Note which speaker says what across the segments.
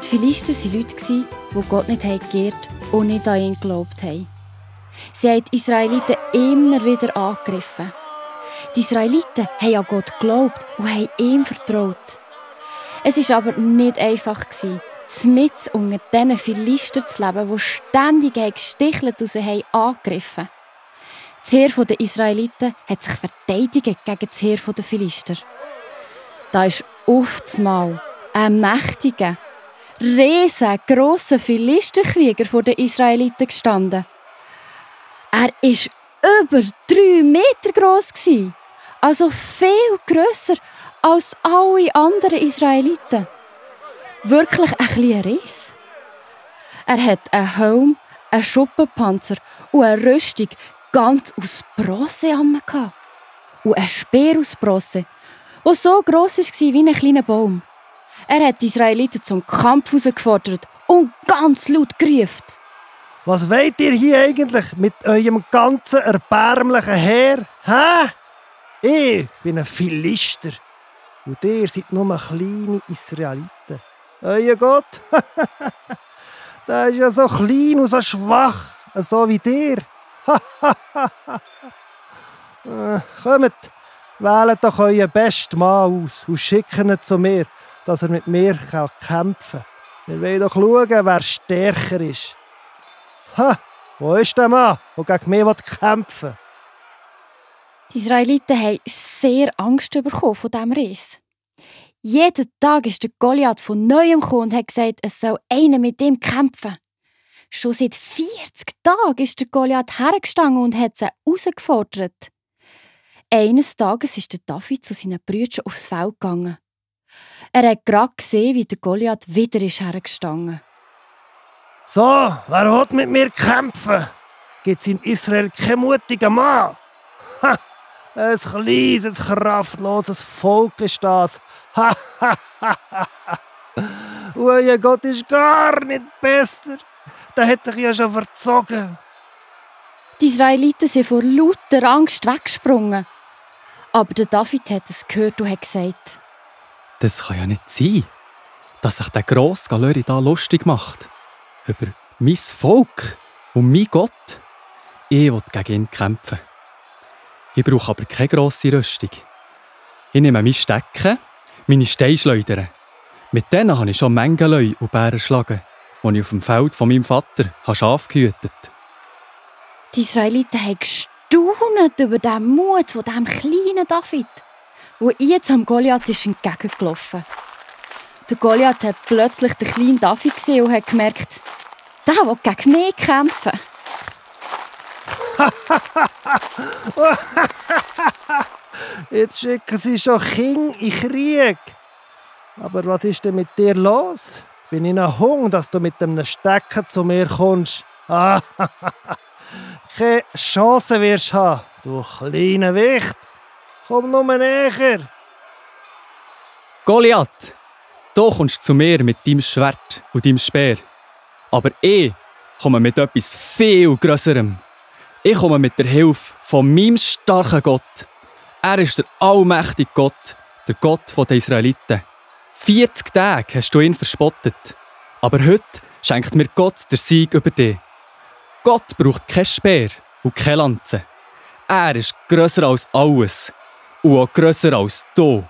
Speaker 1: Die Philister waren Leute, die Gott nicht geehrt und nicht an ihn geglaubt haben. Sie haben die Israeliten immer wieder angegriffen. Die Israeliten haben an Gott geglaubt und haben ihm vertraut. Es war aber nicht einfach, mitten unter diesen Philistern zu leben, die ständig gestichelt und sie angegriffen haben. Das Heer der Israeliten hat sich verteidigt gegen das Heer der Philister. Da ist auf einmal ein mächtiger, riesengroßer Philisterkrieger vor den Israeliten gestanden. Er war über 3 Meter gross, also viel grösser als alle anderen Israeliten. Wirklich ein kleiner Ries. Er hat einen Helm, einen Schuppenpanzer und eine Rüstung ganz aus Bronze an. Und einen Speer aus Bronze, der so gross war wie ein kleiner Baum. Er hat die Israeliten zum Kampf herausgefordert und ganz laut gerufen.
Speaker 2: Was wollt ihr hier eigentlich mit eurem ganzen erbärmlichen Heer? Hä? Ich bin ein Philister. Und ihr seid nur kleine Israeliten. Euer Gott, der ist ja so klein und so schwach, so wie ihr. Kommt, wählt doch euren besten Mann aus und schickt ihn zu mir, dass er mit mir kämpfen kann. Wir wollen doch schauen, wer stärker ist. Ha, wo ist der Mann, der gegen mich kämpfen will?
Speaker 1: Die Israeliten haben sehr Angst bekommen von diesem Riss. Jeden Tag ist der Goliath von Neuem gekommen und hat gesagt, es soll einer mit ihm kämpfen. Schon seit 40 Tagen ist der Goliath hergestanden und hat sie herausgefordert. Eines Tages ist der David zu seinen Brüdern aufs Feld gegangen. Er hat gerade gesehen, wie der Goliath wieder hergestanden ist.
Speaker 2: So, wer will mit mir kämpfen? Gibt es in Israel keinen mutigen Mann? Ha, ein kleines, kraftloses Volk ist das. Ha, ha, ha, ha. Euer Gott ist gar nicht besser. Der hat sich ja schon verzogen.
Speaker 1: Die Israeliten sind vor lauter Angst weggesprungen. Aber der David hat es gehört und hat gesagt:
Speaker 3: Das kann ja nicht sein, dass sich der grosse Galöri da lustig macht. Über mein Volk und mein Gott. Ich will gegen ihn kämpfen. Ich brauche aber keine grosse Rüstung. Ich nehme mein Stecken, meine Steinschleudern. Mit denen habe ich schon Mengen Löwe und Bären geschlagen, die ich auf dem Feld von meinem Vater Schafe gehütet habe.
Speaker 1: Die Israeliten haben gestaunt über den Mut von diesem kleinen David, der jetzt am Goliath entgegengelaufen ist. Der Goliath hat plötzlich den kleinen David gesehen und hat gemerkt, der will gegen mich kämpfen.
Speaker 2: Jetzt schicken sie schon Kinder in Krieg. Aber was ist denn mit dir los? Bin ich ein Hung, dass du mit einem Stecken zu mir kommst? Keine Chance wirst du haben, du kleiner Wicht. Komm nur näher.
Speaker 3: Goliath, du kommst zu mir mit deinem Schwert und deinem Speer. Aber ich komme mit etwas viel Grösserem. Ich komme mit der Hilfe von meinem starken Gott. Er ist der allmächtige Gott, der Gott der Israeliten. 40 Tage hast du ihn verspottet. Aber heute schenkt mir Gott den Sieg über dich. Gott braucht kein Speer und keine Lanze. Er ist grösser als alles und auch grösser als du.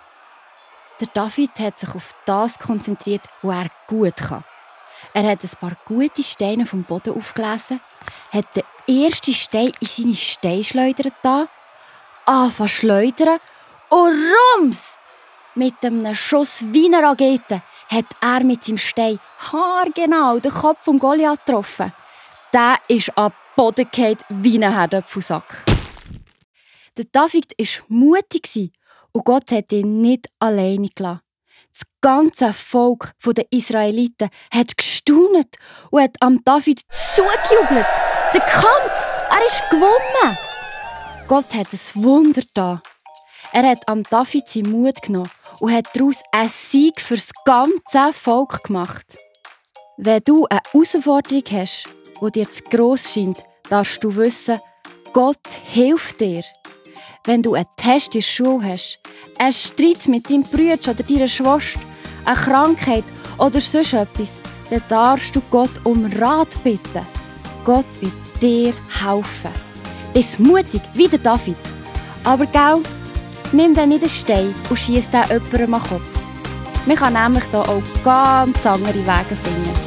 Speaker 1: Der David hat sich auf das konzentriert, was er gut kann. Er hat ein paar gute Steine vom Boden aufgelesen, hat den ersten Stein in seine Steinschleuder getan, angefangen zu schleudern und rums! Mit einem Schuss wie eine Rakete hat er mit seinem Stein haargenau den Kopf von Goliath getroffen. Der ist am Boden gefallen wie ein Herdöpfelsack. Der David war mutig und Gott hat ihn nicht alleine gelassen. Das ganze Volk der Israeliten hat gestaunt und hat am David zugejubelt. Der Kampf, er ist gewonnen. Gott hat ein Wunder getan. Er hat am David seinen Mut genommen und hat daraus einen Sieg für das ganze Volk gemacht. Wenn du eine Herausforderung hast, die dir zu gross scheint, darfst du wissen, Gott hilft dir. Wenn du einen Test in der Schule hast, einen Streit mit deinem Bruder oder deiner Schwester, eine Krankheit oder sonst etwas, dann darfst du Gott um Rat bitten. Gott wird dir helfen. Bist mutig, wie der David. Aber gell, nimm dann nicht einen Stein und schiess den jemandem an den Kopf. Man kann nämlich hier auch ganz andere Wege finden.